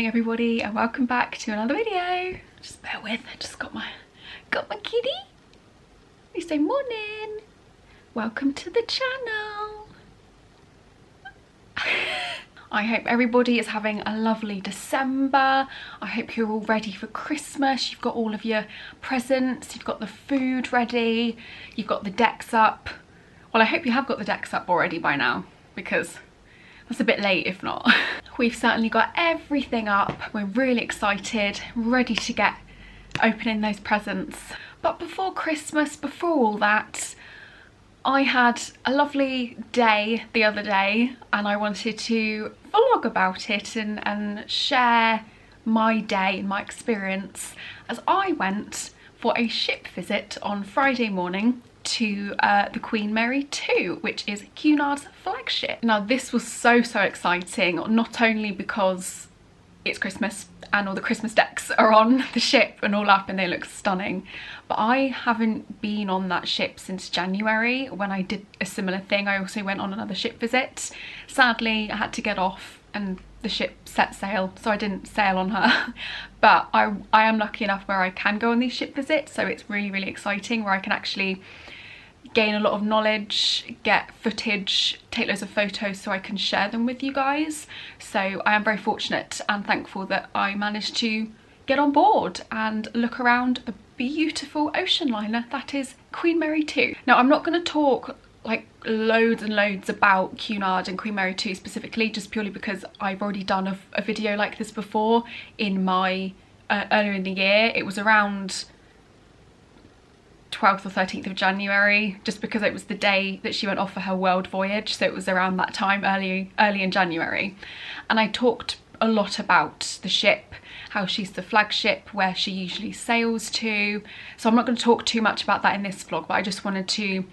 morning everybody, and welcome back to another video. Just bear with, I just got my kitty. We say morning. Welcome to the channel. I hope everybody is having a lovely December. I hope you're all ready for Christmas. You've got all of your presents, you've got the food ready, you've got the decks up. Well, I hope you have got the decks up already by now, because it's a bit late if not. We've certainly got everything up. We're really excited, ready to get opening those presents. But before Christmas, before all that, I had a lovely day the other day and I wanted to vlog about it and share my day and my experience as I went for a ship visit on Friday morning to the Queen Mary 2, which is Cunard's flagship. Now this was so exciting, not only because it's Christmas and all the Christmas decks are on the ship and all up and they look stunning, but I haven't been on that ship since January when I did a similar thing. I also went on another ship visit. Sadly I had to get off and the ship set sail, so I didn't sail on her. But I am lucky enough where I can go on these ship visits, so it's really exciting where I can actually gain a lot of knowledge, get footage, take loads of photos so I can share them with you guys. So I am very fortunate and thankful that I managed to get on board and look around the beautiful ocean liner that is Queen Mary 2. Now I'm not going to talk like loads and loads about Cunard and Queen Mary 2 specifically, just purely because I've already done a video like this before in my earlier in the year. It was around 12th or 13th of January, just because it was the day that she went off for her world voyage, so it was around that time, early in January. And I talked a lot about the ship, how she's the flagship, where she usually sails to. So I'm not going to talk too much about that in this vlog, but I just wanted to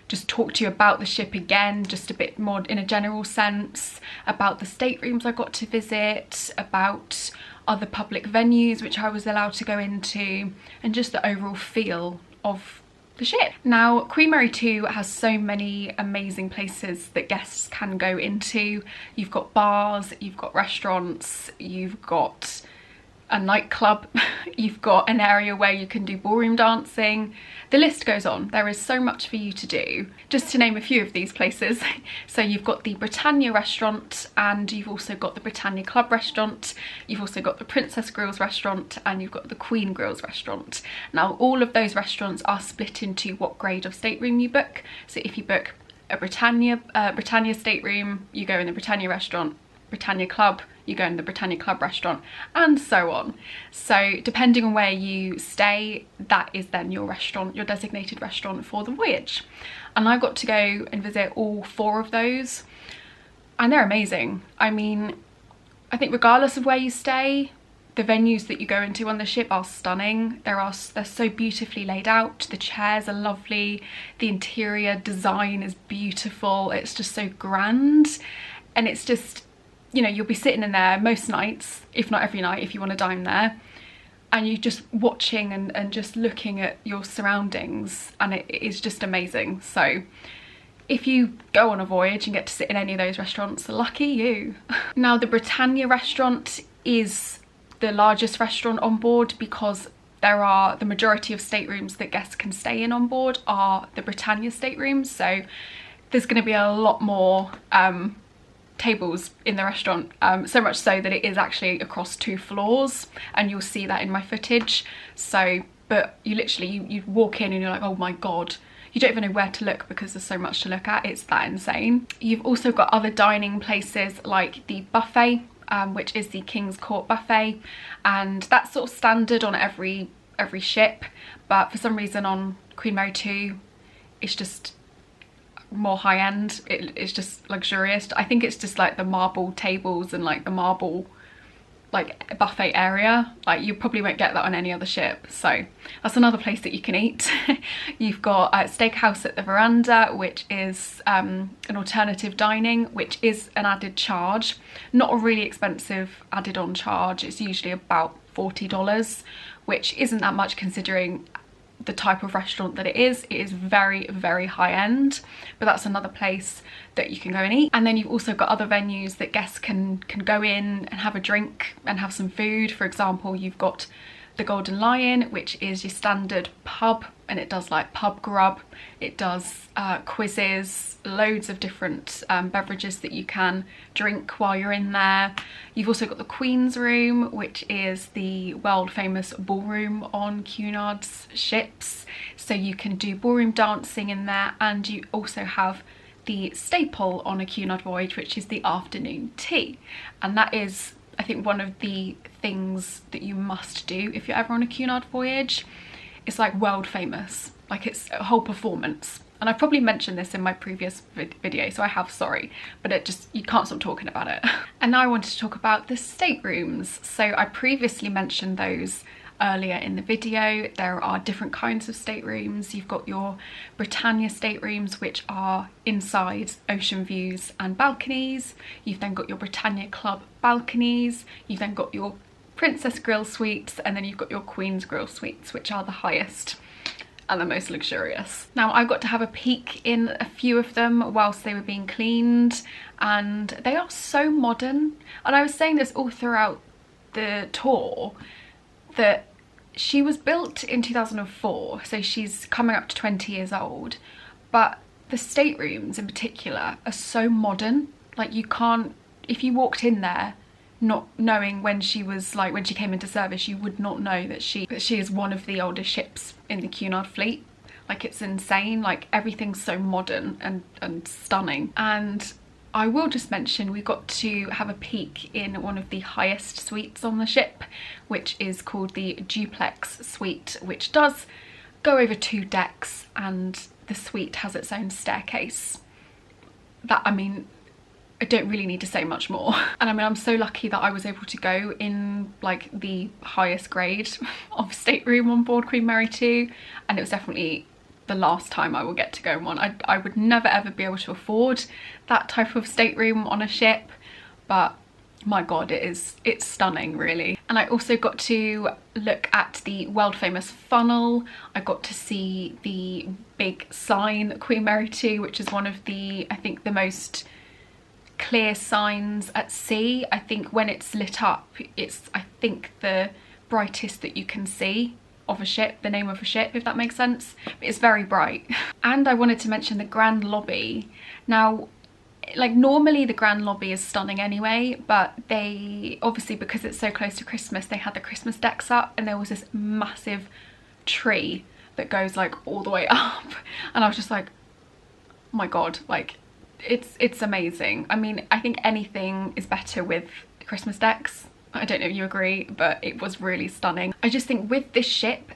just talk to you about the ship again, just a bit more in a general sense, about the staterooms I got to visit, about other public venues which I was allowed to go into, and just the overall feel of the ship. Now Queen Mary 2 has so many amazing places that guests can go into. You've got bars, you've got restaurants, you've got a nightclub, you've got an area where you can do ballroom dancing. The list goes on. There is so much for you to do. Just to name a few of these places. So you've got the Britannia restaurant, and you've also got the Britannia Club restaurant, you've also got the Princess Grills restaurant, and you've got the Queen Grills restaurant. Now all of those restaurants are split into what grade of stateroom you book. So if you book a Britannia stateroom, you go in the Britannia restaurant. Britannia Club, you go in the Britannia Club restaurant, and so on. So depending on where you stay, that is then your restaurant, your designated restaurant for the voyage. And I got to go and visit all 4 of those, and they're amazing. I mean, I think regardless of where you stay, the venues that you go into on the ship are stunning. They're so beautifully laid out. The chairs are lovely. The interior design is beautiful. It's just so grand, and it's just, you know, you'll be sitting in there most nights, if not every night if you want to dine there, and you're just watching and just looking at your surroundings, and it is just amazing. So if you go on a voyage and get to sit in any of those restaurants, lucky you. Now the Britannia restaurant is the largest restaurant on board, because the majority of staterooms that guests can stay in on board are the Britannia staterooms, so there's going to be a lot more tables in the restaurant, so much so that it is actually across 2 floors, and you'll see that in my footage. So but you literally you walk in and you're like, oh my god, you don't even know where to look because there's so much to look at. It's that insane. You've also got other dining places like the buffet, which is the King's Court buffet, and that's sort of standard on every ship, but for some reason on Queen Mary 2 it's just more high-end. It's just luxurious. I think it's just like the marble tables and like the marble like buffet area. Like you probably won't get that on any other ship, so that's another place that you can eat. You've got a steakhouse at the veranda, which is an alternative dining, which is an added charge, not a really expensive added on charge. It's usually about $40, which isn't that much considering the type of restaurant that it is very, very high end, but that's another place that you can go and eat. And then you've also got other venues that guests can go in and have a drink and have some food. For example, you've got the Golden Lion, which is your standard pub, and it does like pub grub, it does quizzes, loads of different beverages that you can drink while you're in there. You've also got the Queen's Room, which is the world famous ballroom on Cunard's ships, so you can do ballroom dancing in there. And you also have the staple on a Cunard voyage, which is the afternoon tea, and that is, I think, one of the things that you must do if you're ever on a Cunard voyage. It's like world famous, like it's a whole performance. And I've probably mentioned this in my previous video, so I have, sorry, but it just, you can't stop talking about it. And now I wanted to talk about the staterooms. So I previously mentioned those earlier in the video. There are different kinds of staterooms. You've got your Britannia staterooms, which are inside ocean views and balconies. You've then got your Britannia Club balconies. You've then got your Princess Grill suites, and then you've got your Queen's Grill suites, which are the highest and the most luxurious. Now, I got to have a peek in a few of them whilst they were being cleaned, and they are so modern. And I was saying this all throughout the tour, that she was built in 2004, so she's coming up to 20 years old, but the staterooms in particular are so modern. Like, you can't, if you walked in there not knowing when she was, like, when she came into service, you would not know that she is one of the oldest ships in the Cunard fleet. Like, it's insane. Like, everything's so modern and stunning. And I will just mention, we got to have a peek in one of the highest suites on the ship, which is called the Duplex Suite, which does go over 2 decks, and the suite has its own staircase. That, I mean, I don't really need to say much more. And I mean, I'm so lucky that I was able to go in like the highest grade of stateroom on board Queen Mary 2, and it was definitely the last time I will get to go in one. I would never ever be able to afford that type of stateroom on a ship, but my god, it's stunning, really. And I also got to look at the world famous funnel. I got to see the big sign, Queen Mary 2, which is one of the, I think, the most clear signs at sea. I think when it's lit up, it's, I think, the brightest that you can see of a ship, the name of a ship, if that makes sense. It's very bright. And I wanted to mention the grand lobby. Now, like, normally the grand lobby is stunning anyway, but they obviously, because it's so close to Christmas, they had the Christmas decks up, and there was this massive tree that goes like all the way up, and I was just like, oh my god, like, it's amazing. I mean, I think anything is better with Christmas decks. I don't know if you agree, but it was really stunning. I just think with this ship,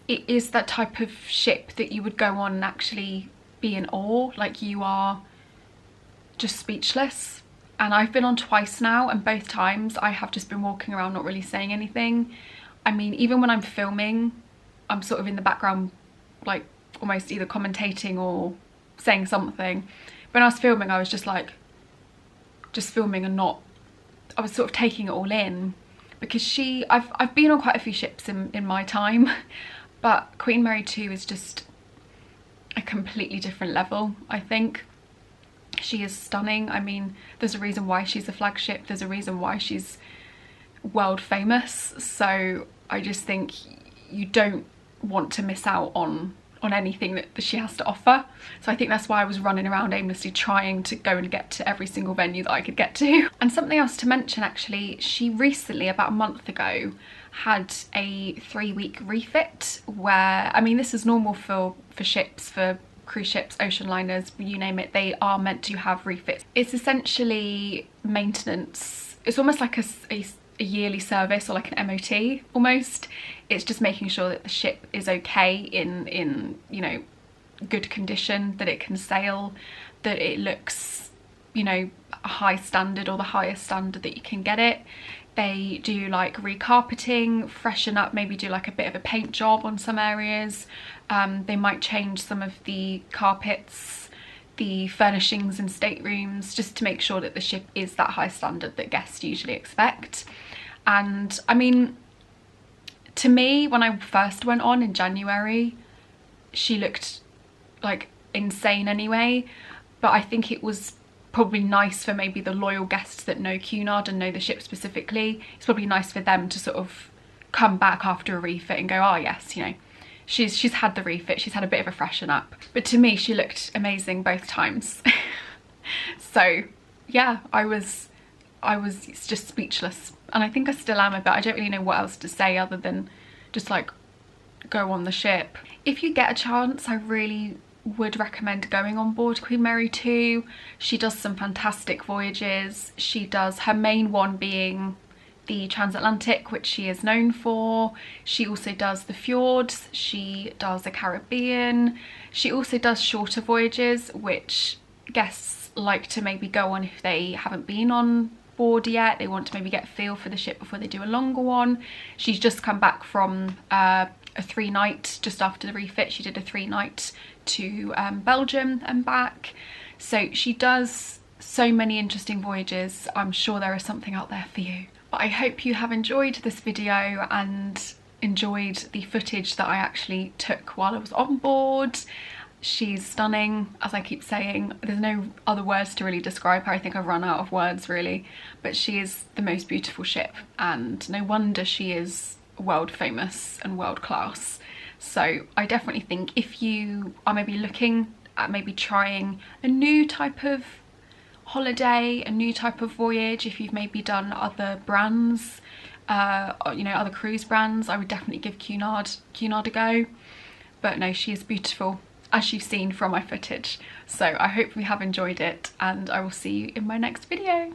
it is that type of ship that you would go on and actually be in awe. Like, you are just speechless. And I've been on twice now, and both times I have just been walking around not really saying anything. I mean, even when I'm filming, I'm sort of in the background, like almost either commentating or saying something. When I was filming, I was just like, just filming and not, I was sort of taking it all in, because I've been on quite a few ships in my time, but Queen Mary 2 is just a completely different level, I think. She is stunning. I mean, there's a reason why she's a flagship, there's a reason why she's world famous, so I just think you don't want to miss out on anything that she has to offer. So I think that's why I was running around aimlessly trying to go and get to every single venue that I could get to. And something else to mention, actually, she recently, about a month ago, had a 3-week refit where, I mean, this is normal for ships, for cruise ships, ocean liners, you name it, they are meant to have refits. It's essentially maintenance. It's almost like a yearly service, or like an MOT almost. It's just making sure that the ship is okay, in you know, good condition, that it can sail, that it looks, you know, a high standard, or the highest standard that you can get it. They do like recarpeting, freshen up, maybe do like a bit of a paint job on some areas. They might change some of the carpets, the furnishings in staterooms, just to make sure that the ship is that high standard that guests usually expect. And I mean, To me, when I first went on in January, she looked like insane anyway, but I think it was probably nice for maybe the loyal guests that know Cunard and know the ship specifically. It's probably nice for them to sort of come back after a refit and go, oh yes, you know, she's had the refit, she's had a bit of a freshen up. But to me, she looked amazing both times. So yeah, I was just speechless, and I think I still am a bit. I don't really know what else to say other than just like go on the ship. If you get a chance, I really would recommend going on board Queen Mary 2. She does some fantastic voyages. She does, her main one being the transatlantic, which she is known for. She also does the fjords, she does the Caribbean. She also does shorter voyages, which guests like to maybe go on if they haven't been on board yet. They want to maybe get a feel for the ship before they do a longer one. She's just come back from a 3-night, just after the refit. She did a 3-night to Belgium and back. So she does so many interesting voyages. I'm sure there is something out there for you. But I hope you have enjoyed this video and enjoyed the footage that I actually took while I was on board. She's stunning, as I keep saying. There's no other words to really describe her. I think I've run out of words really, but she is the most beautiful ship, and no wonder she is world famous and world class. So I definitely think if you are maybe looking at maybe trying a new type of holiday, a new type of voyage, if you've maybe done other brands, you know, other cruise brands, I would definitely give Cunard a go. But no, she is beautiful, as you've seen from my footage. So I hope you have enjoyed it, and I will see you in my next video.